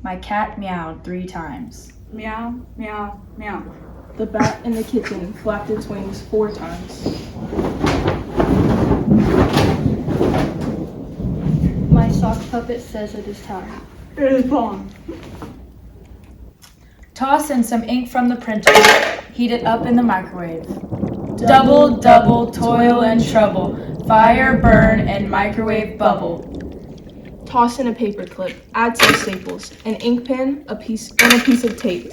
My cat meowed 3 times. Meow, meow, meow. The bat in the kitchen flapped its wings 4 times. My sock puppet says it is time. It is gone. Toss in some ink from the printer. Heat it up in the microwave. Double, double, toil and trouble. Fire, burn, and microwave bubble. Toss in a paper clip, add some staples, an ink pen, a piece of tape.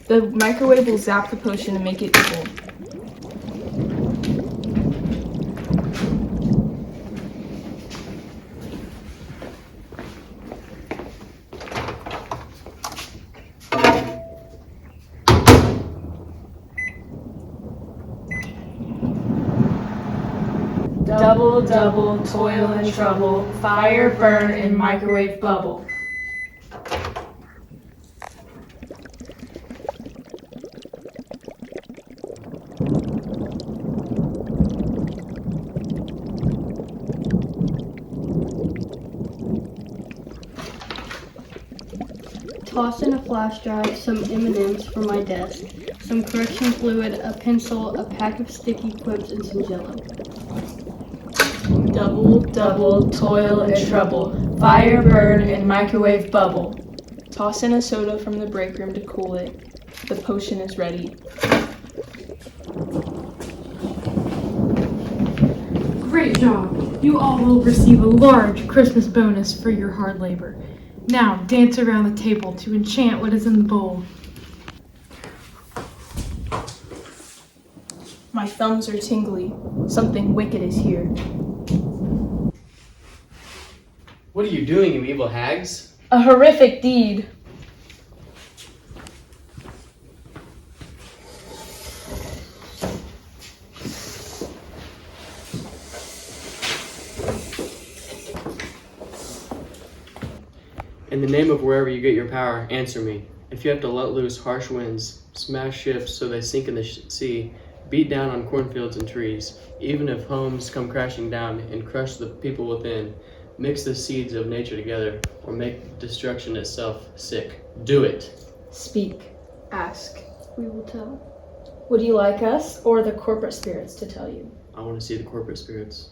The microwave will zap the potion and make it evil. Double, double, toil and trouble. Fire, burn, and microwave bubble. Toss in a flash drive, some M&Ms for my desk, some correction fluid, a pencil, a pack of sticky quips, and some Jell-O. Double, double, toil and trouble. Fire, burn, and microwave bubble. Toss in a soda from the break room to cool it. The potion is ready. Great job! You all will receive a large Christmas bonus for your hard labor. Now dance around the table to enchant what is in the bowl. My thumbs are tingly. Something wicked is here. What are you doing, you evil hags? A horrific deed. In the name of wherever you get your power, answer me. If you have to let loose harsh winds, smash ships so they sink in the sea, beat down on cornfields and trees, even if homes come crashing down and crush the people within, mix the seeds of nature together, or make destruction itself sick, do it. Speak. Ask. We will tell. Would you like us or the corporate spirits to tell you? I want to see the corporate spirits.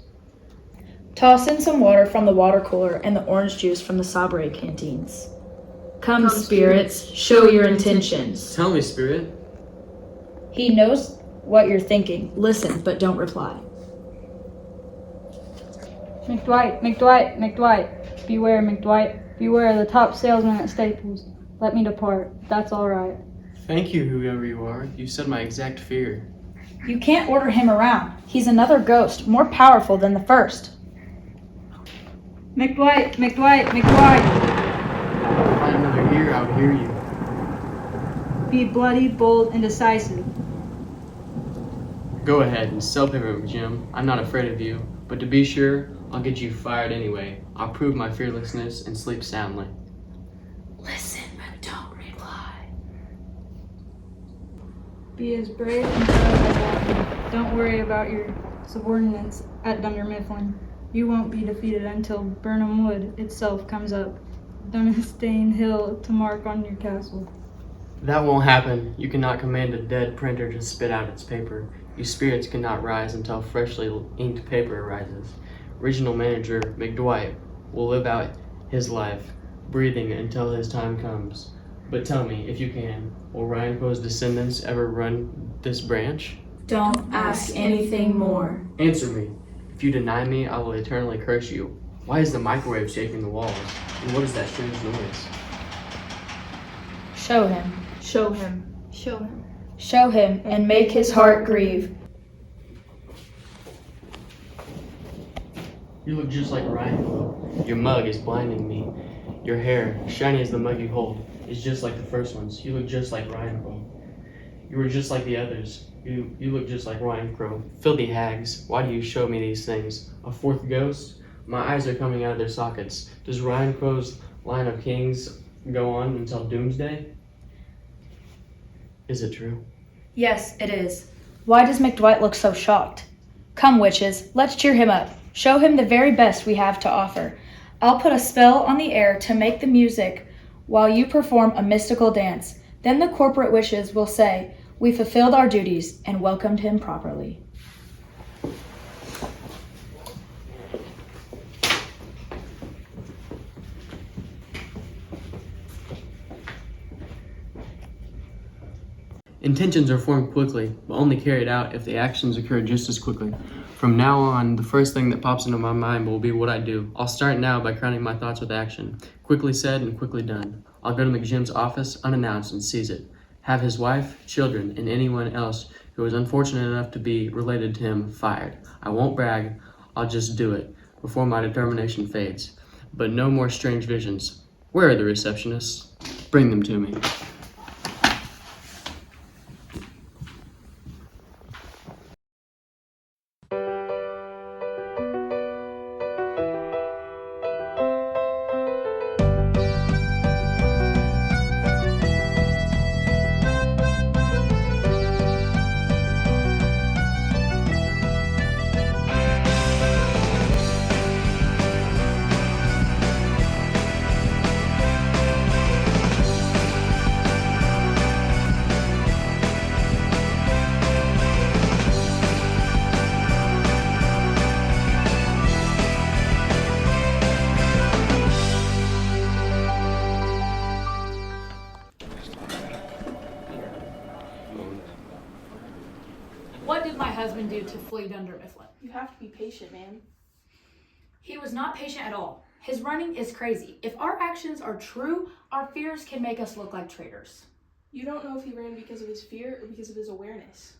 Toss in some water from the water cooler and the orange juice from the Sabre canteens. Come, spirits, show your intentions. Tell me, spirit. He knows what you're thinking. Listen, but don't reply. McDwight, McDwight, McDwight. Beware, McDwight. Beware the top salesman at Staples. Let me depart. That's all right. Thank you, whoever you are. You said my exact fear. You can't order him around. He's another ghost, more powerful than the first. McDwight, McDwight, McDwight. If I had another ear, I would hear you. Be bloody, bold, and decisive. Go ahead and sell paper, Jim. I'm not afraid of you. But to be sure, I'll get you fired anyway. I'll prove my fearlessness and sleep soundly. Listen, but don't reply. Be as brave and thorough as Walker. Don't worry about your subordinates at Dunder Mifflin. You won't be defeated until Burnham Wood itself comes up. Dunstane Hill to mark on your castle. That won't happen. You cannot command a dead printer to spit out its paper. You spirits cannot rise until freshly inked paper arises. Regional manager McDwight will live out his life, breathing until his time comes. But tell me, if you can, will Ryan Poe's descendants ever run this branch? Don't ask anything more. Answer me. If you deny me, I will eternally curse you. Why is the microwave shaking the walls? And what is that strange noise? Show him. Show him. Show him. Show him and make his heart grieve. You look just like Ryan Poe. Your mug is blinding me. Your hair, shiny as the mug you hold, is just like the first one's. You look just like Ryan Poe. You were just like the others. You look just like Ryan Crow. Filthy hags, why do you show me these things? A fourth ghost? My eyes are coming out of their sockets. Does Ryan Crow's line of kings go on until doomsday? Is it true? Yes, it is. Why does McDwight look so shocked? Come, witches, let's cheer him up. Show him the very best we have to offer. I'll put a spell on the air to make the music while you perform a mystical dance. Then the corporate wishes will say, "We fulfilled our duties and welcomed him properly." Intentions are formed quickly, but only carried out if the actions occur just as quickly. From now on, the first thing that pops into my mind will be what I do. I'll start now by crowning my thoughts with action. Quickly said and quickly done. I'll go to McJim's office unannounced and seize it. Have his wife, children, and anyone else who is unfortunate enough to be related to him fired. I won't brag, I'll just do it before my determination fades. But no more strange visions. Where are the receptionists? Bring them to me. What did my husband do to flee Dunder Mifflin? You have to be patient, man. He was not patient at all. His running is crazy. If our actions are true, our fears can make us look like traitors. You don't know if he ran because of his fear or because of his awareness.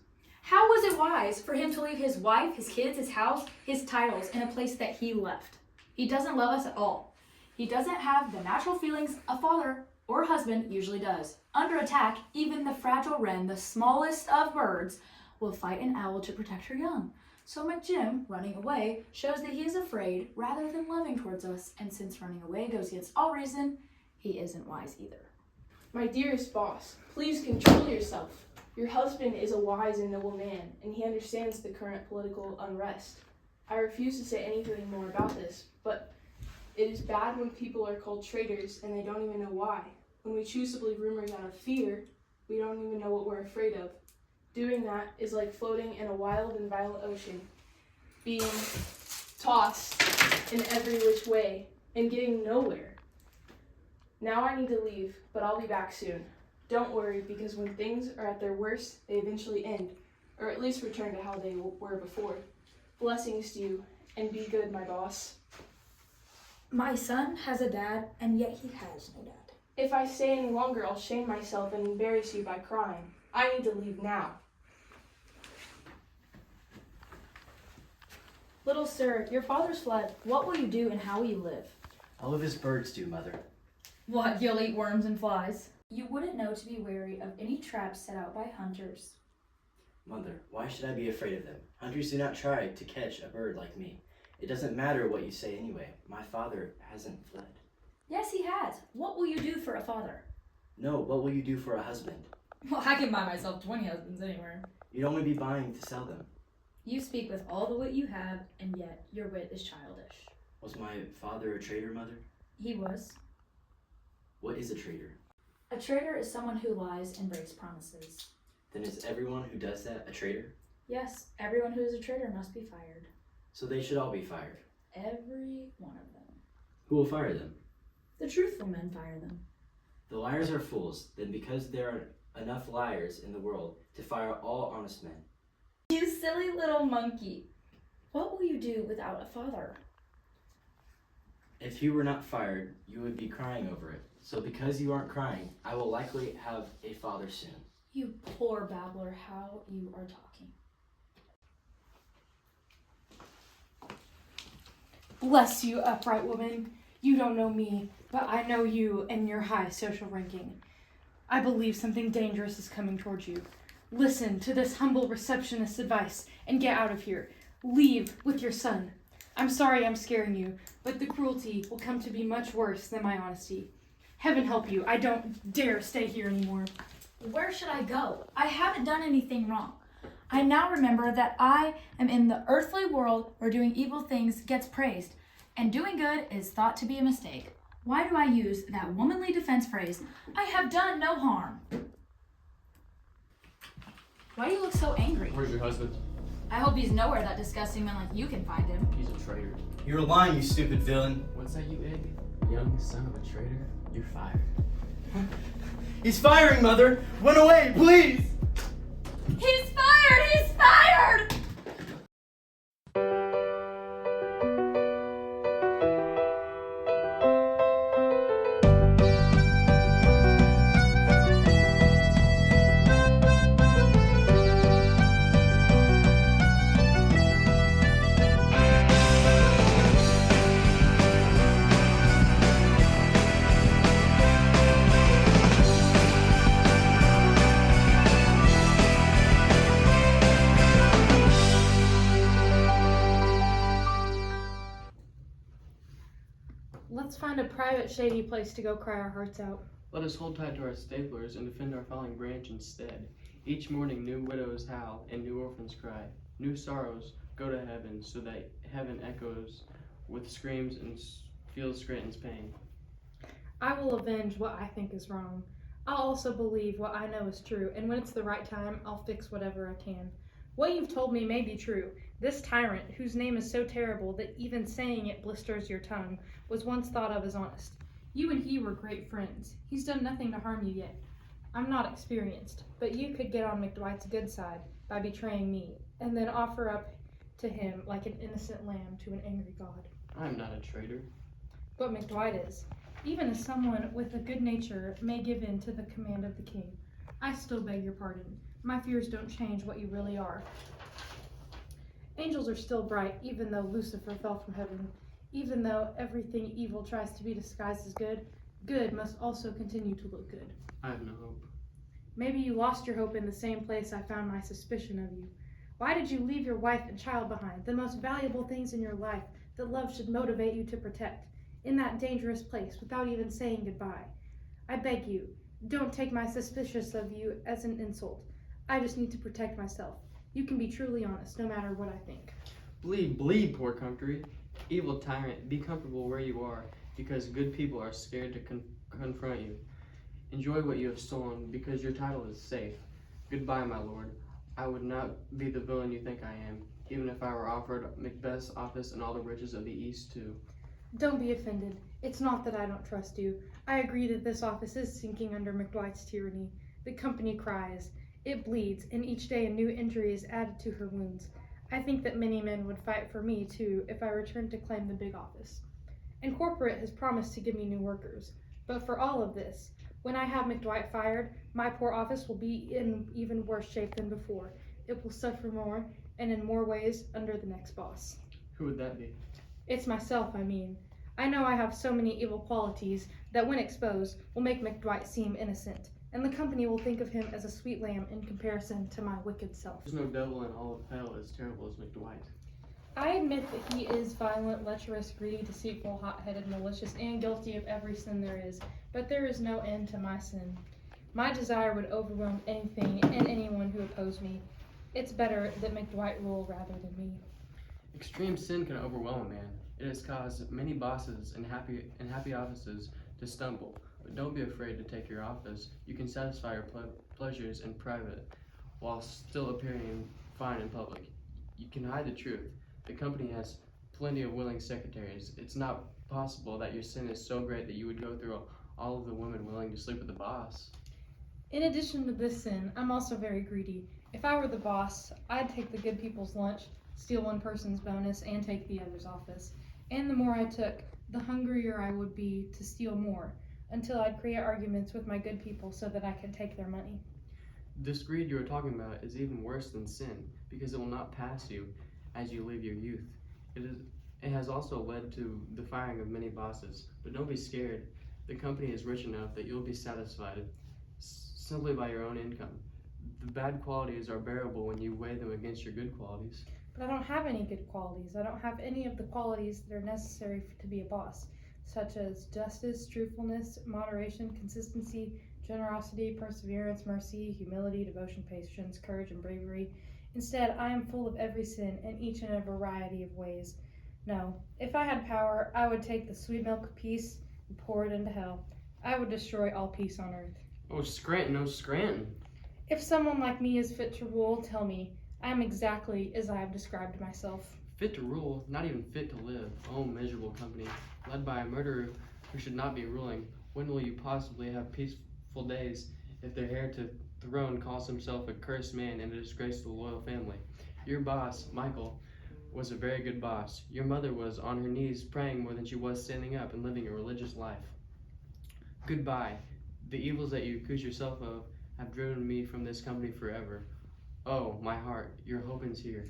How was it wise for him to leave his wife, his kids, his house, his titles in a place that he left? He doesn't love us at all. He doesn't have the natural feelings a father or husband usually does. Under attack, even the fragile wren, the smallest of birds, will fight an owl to protect her young. So McJim, running away, shows that he is afraid rather than loving towards us, and since running away goes against all reason, he isn't wise either. My dearest boss, please control yourself. Your husband is a wise and noble man, and he understands the current political unrest. I refuse to say anything more about this, but it is bad when people are called traitors and they don't even know why. When we choose to believe rumors out of fear, we don't even know what we're afraid of. Doing that is like floating in a wild and violent ocean, being tossed in every which way and getting nowhere. Now I need to leave, but I'll be back soon. Don't worry, because when things are at their worst, they eventually end, or at least return to how they were before. Blessings to you, and be good, my boss. My son has a dad, and yet he has no dad. If I stay any longer, I'll shame myself and embarrass you by crying. I need to leave now. Little sir, your father's fled. What will you do and how will you live? I'll live as birds do, Mother. What, you'll eat worms and flies? You wouldn't know to be wary of any traps set out by hunters. Mother, why should I be afraid of them? Hunters do not try to catch a bird like me. It doesn't matter what you say anyway. My father hasn't fled. Yes, he has. What will you do for a father? No, what will you do for a husband? Well, I can buy myself 20 husbands anywhere. You'd only be buying to sell them. You speak with all the wit you have, and yet your wit is childish. Was my father a traitor, Mother? He was. What is a traitor? A traitor is someone who lies and breaks promises. Then is everyone who does that a traitor? Yes, everyone who is a traitor must be fired. So they should all be fired. Every one of them. Who will fire them? The truthful men fire them. The liars are fools. Then because there are enough liars in the world to fire all honest men. You silly little monkey. What will you do without a father? If you were not fired, you would be crying over it. So because you aren't crying, I will likely have a father soon. You poor babbler, how you are talking. Bless you, upright woman. You don't know me, but I know you and your high social ranking. I believe something dangerous is coming towards you. Listen to this humble receptionist's advice and get out of here. Leave with your son. I'm sorry I'm scaring you, but the cruelty will come to be much worse than my honesty. Heaven help you, I don't dare stay here anymore. Where should I go? I haven't done anything wrong. I now remember that I am in the earthly world where doing evil things gets praised, and doing good is thought to be a mistake. Why do I use that womanly defense phrase, I have done no harm? Why do you look so angry? Where's your husband? I hope he's nowhere that disgusting man like you can find him. He's a traitor. You're lying, you stupid villain. What's that, you egg? Young son of a traitor? You're fired. He's firing, Mother! Run away, please! He's fired! He's fired! Let's find a private, shady place to go cry our hearts out. Let us hold tight to our staplers and defend our falling branch instead. Each morning new widows howl and new orphans cry. New sorrows go to heaven so that heaven echoes with screams and feels Scranton's pain. I will avenge what I think is wrong. I'll also believe what I know is true, and when it's the right time, I'll fix whatever I can. What you've told me may be true. This tyrant, whose name is so terrible that even saying it blisters your tongue, was once thought of as honest. You and he were great friends. He's done nothing to harm you yet. I'm not experienced, but you could get on McDwight's good side by betraying me, and then offer up to him like an innocent lamb to an angry God. I'm not a traitor. But McDwight is. Even as someone with a good nature may give in to the command of the king, I still beg your pardon. My fears don't change what you really are. Angels are still bright, even though Lucifer fell from heaven. Even though everything evil tries to be disguised as good, good must also continue to look good. I have no hope. Maybe you lost your hope in the same place I found my suspicion of you. Why did you leave your wife and child behind, the most valuable things in your life that love should motivate you to protect, in that dangerous place without even saying goodbye? I beg you, don't take my suspicious of you as an insult. I just need to protect myself. You can be truly honest, no matter what I think. Bleed, bleed, poor country. Evil tyrant, be comfortable where you are, because good people are scared to confront you. Enjoy what you have stolen, because your title is safe. Goodbye, my lord. I would not be the villain you think I am, even if I were offered Macbeth's office and all the riches of the East, too. Don't be offended. It's not that I don't trust you. I agree that this office is sinking under McDwight's tyranny. The company cries. It bleeds, and each day a new injury is added to her wounds. I think that many men would fight for me, too, if I returned to claim the big office. And corporate has promised to give me new workers. But for all of this, when I have McDwight fired, my poor office will be in even worse shape than before. It will suffer more, and in more ways, under the next boss. Who would that be? It's myself, I mean. I know I have so many evil qualities that when exposed will make McDwight seem innocent, and the company will think of him as a sweet lamb in comparison to my wicked self. There's no devil in all of hell as terrible as McDwight. I admit that he is violent, lecherous, greedy, deceitful, hot-headed, malicious, and guilty of every sin there is, but there is no end to my sin. My desire would overwhelm anything and anyone who oppose me. It's better that McDwight rule rather than me. Extreme sin can overwhelm a man. It has caused many bosses and happy offices to stumble. But don't be afraid to take your office. You can satisfy your pleasures in private while still appearing fine in public. You can hide the truth. The company has plenty of willing secretaries. It's not possible that your sin is so great that you would go through all of the women willing to sleep with the boss. In addition to this sin, I'm also very greedy. If I were the boss, I'd take the good people's lunch, steal one person's bonus, and take the other's office. And the more I took, the hungrier I would be to steal more, until I'd create arguments with my good people so that I could take their money. This greed you are talking about is even worse than sin, because it will not pass you as you leave your youth. It has also led to the firing of many bosses, but don't be scared. The company is rich enough that you'll be satisfied simply by your own income. The bad qualities are bearable when you weigh them against your good qualities. But I don't have any good qualities. I don't have any of the qualities that are necessary to be a boss, such as justice, truthfulness, moderation, consistency, generosity, perseverance, mercy, humility, devotion, patience, courage, and bravery. Instead, I am full of every sin, and each in a variety of ways. No, if I had power, I would take the sweet milk of peace, pour it into hell. I would destroy all peace on earth. Oh, Scranton, oh, Scranton. If someone like me is fit to rule, tell me. I am exactly as I have described myself. Fit to rule, not even fit to live. Oh, miserable company. Led by a murderer who should not be ruling. When will you possibly have peaceful days if the heir to the throne calls himself a cursed man and a disgrace to the loyal family? Your boss, Michael, was a very good boss. Your mother was on her knees praying more than she was standing up and living a religious life. Goodbye. The evils that you accuse yourself of have driven me from this company forever. Oh, my heart, your hope is here.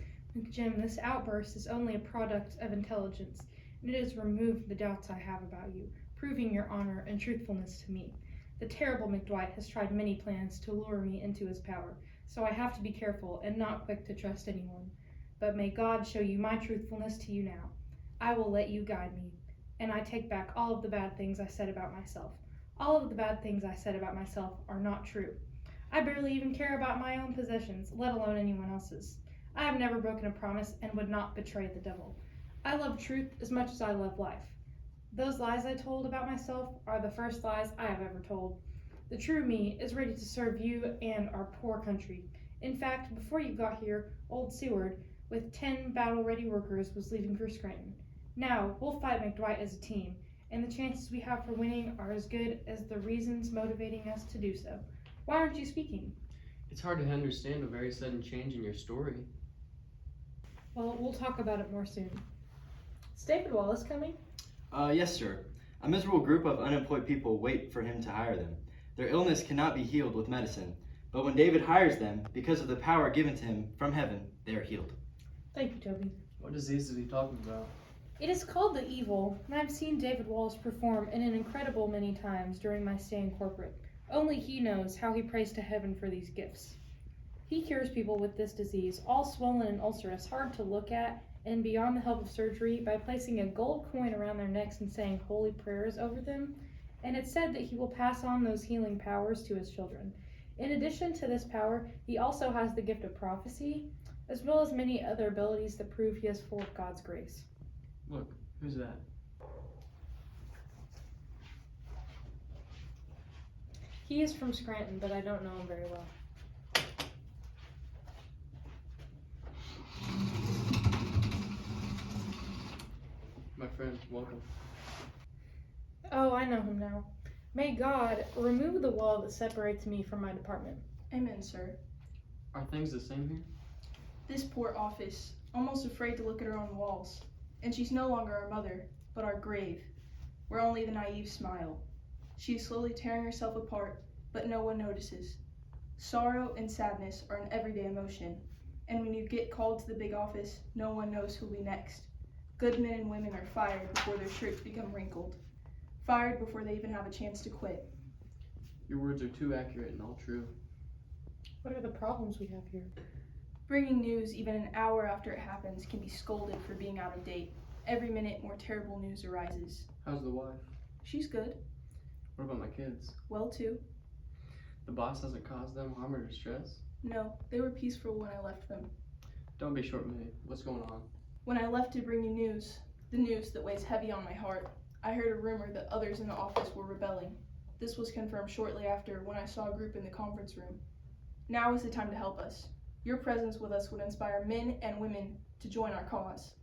Jim, this outburst is only a product of intelligence, and it has removed the doubts I have about you, proving your honor and truthfulness to me. The terrible McDwight has tried many plans to lure me into his power, so I have to be careful and not quick to trust anyone. But may God show you my truthfulness to you now. I will let you guide me, and I take back all of the bad things I said about myself. All of the bad things I said about myself are not true. I barely even care about my own possessions, let alone anyone else's. I have never broken a promise and would not betray the devil. I love truth as much as I love life. Those lies I told about myself are the first lies I have ever told. The true me is ready to serve you and our poor country. In fact, before you got here, old Seward, with 10 battle-ready workers, was leaving for Scranton. Now, we'll fight McDwight as a team, and the chances we have for winning are as good as the reasons motivating us to do so. Why aren't you speaking? It's hard to understand a very sudden change in your story. Well, we'll talk about it more soon. Is David Wallace coming? Yes, sir. A miserable group of unemployed people wait for him to hire them. Their illness cannot be healed with medicine, but when David hires them, because of the power given to him from heaven, they are healed. Thank you, Toby. What disease is he talking about? It is called the evil, and I've seen David Wallace perform in an incredible many times during my stay in corporate. Only he knows how he prays to heaven for these gifts. He cures people with this disease, all swollen and ulcerous, hard to look at, and beyond the help of surgery, by placing a gold coin around their necks and saying holy prayers over them. And it's said that he will pass on those healing powers to his children. In addition to this power, he also has the gift of prophecy, as well as many other abilities that prove he is full of God's grace. Look, who's that? He is from Scranton, but I don't know him very well. My friend, welcome. Oh, I know him now. May God remove the wall that separates me from my department. Amen, sir. Are things the same here? This poor office, almost afraid to look at her own walls. And she's no longer our mother, but our grave, where only the naive smile. She is slowly tearing herself apart, but no one notices. Sorrow and sadness are an everyday emotion, and when you get called to the big office, no one knows who'll be next. Good men and women are fired before their shirts become wrinkled, fired before they even have a chance to quit. Your words are too accurate and all true. What are the problems we have here? Bringing news even an hour after it happens can be scolded for being out of date. Every minute more terrible news arises. How's the wife? She's good. What about my kids? Well, too. The boss hasn't caused them harm or distress? No, they were peaceful when I left them. Don't be short-minded. What's going on? When I left to bring you news, the news that weighs heavy on my heart, I heard a rumor that others in the office were rebelling. This was confirmed shortly after when I saw a group in the conference room. Now is the time to help us. Your presence with us would inspire men and women to join our cause.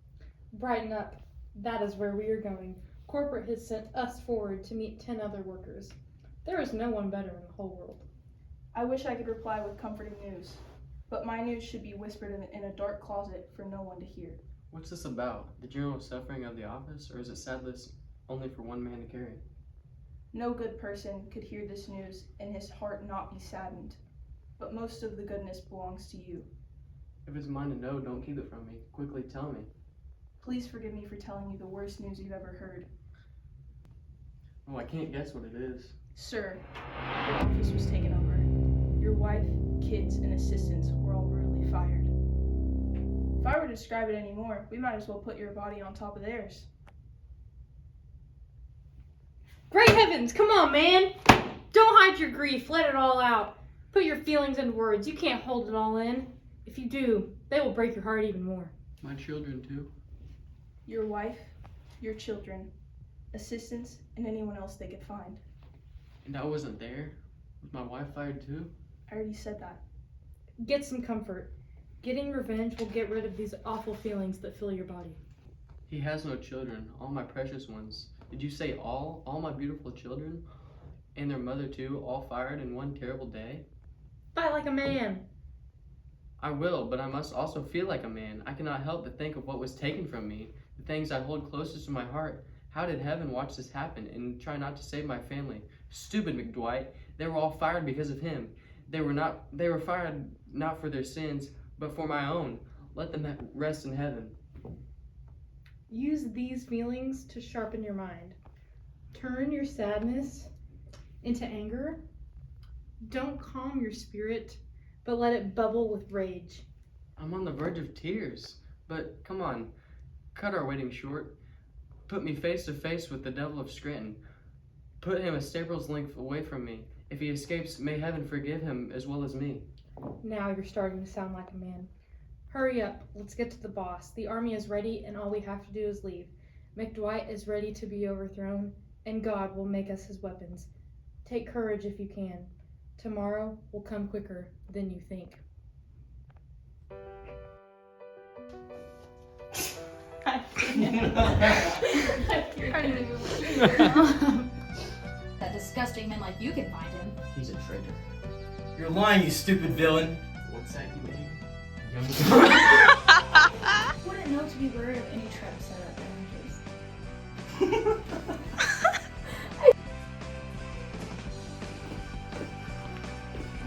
Brighten up. That is where we are going. Corporate has sent us forward to meet 10 other workers. There is no one better in the whole world. I wish I could reply with comforting news, but my news should be whispered in a dark closet for no one to hear. What's this about? The general suffering of the office, or is it sadness only for one man to carry? No good person could hear this news and his heart not be saddened, but most of the goodness belongs to you. If it's mine to know, don't keep it from me. Quickly tell me. Please forgive me for telling you the worst news you've ever heard. Oh, I can't guess what it is. Sir, your office was taken over. Your wife, kids, and assistants were all brutally fired. If I were to describe it anymore, we might as well put your body on top of theirs. Great heavens, come on, man! Don't hide your grief, let it all out. Put your feelings into words, you can't hold it all in. If you do, they will break your heart even more. My children, too. Your wife, your children, assistance, and anyone else they could find. And I wasn't there? Was my wife fired too? I already said that. Get some comfort. Getting revenge will get rid of these awful feelings that fill your body. He has no children, all my precious ones. Did you say all? All my beautiful children? And their mother too, all fired in one terrible day? Fight like a man. I will, but I must also feel like a man. I cannot help but think of what was taken from me, the things I hold closest to my heart. How did heaven watch this happen and try not to save my family? Stupid McDwight. They were all fired because of him. They were fired not for their sins, but for my own. Let them rest in heaven. Use these feelings to sharpen your mind. Turn your sadness into anger. Don't calm your spirit, but let it bubble with rage. I'm on the verge of tears, but come on, cut our wedding short. Put me face to face with the devil of Scranton. Put him a stable's length away from me. If he escapes, may heaven forgive him as well as me. Now you're starting to sound like a man. Hurry up, let's get to the boss. The army is ready and all we have to do is leave. McDwight is ready to be overthrown, and God will make us his weapons. Take courage if you can. Tomorrow will come quicker than you think. That disgusting man like you can find him. He's a traitor. You're lying, you stupid villain. What's that you mean? Wouldn't know to be wary of any trap set up in his.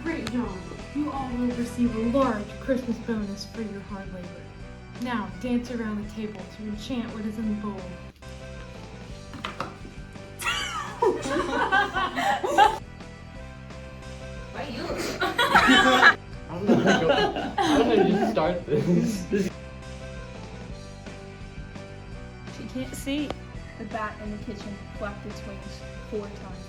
Great job. You all will receive a large Christmas bonus for your hard labor. Now, dance around the table to enchant what is in the bowl. Why you? I'm gonna just start this. She can't see. The bat in the kitchen flapped its wings 4 times.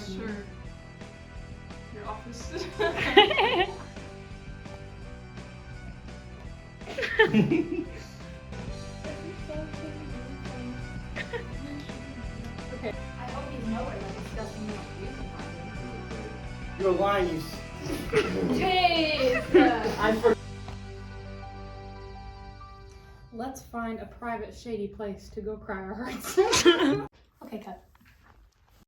Sure. Your office. I hope he's nowhere that disgusting man like you can find him. You're lying, you Jeez! Let's find a private, shady place to go cry our hearts. Okay, cut.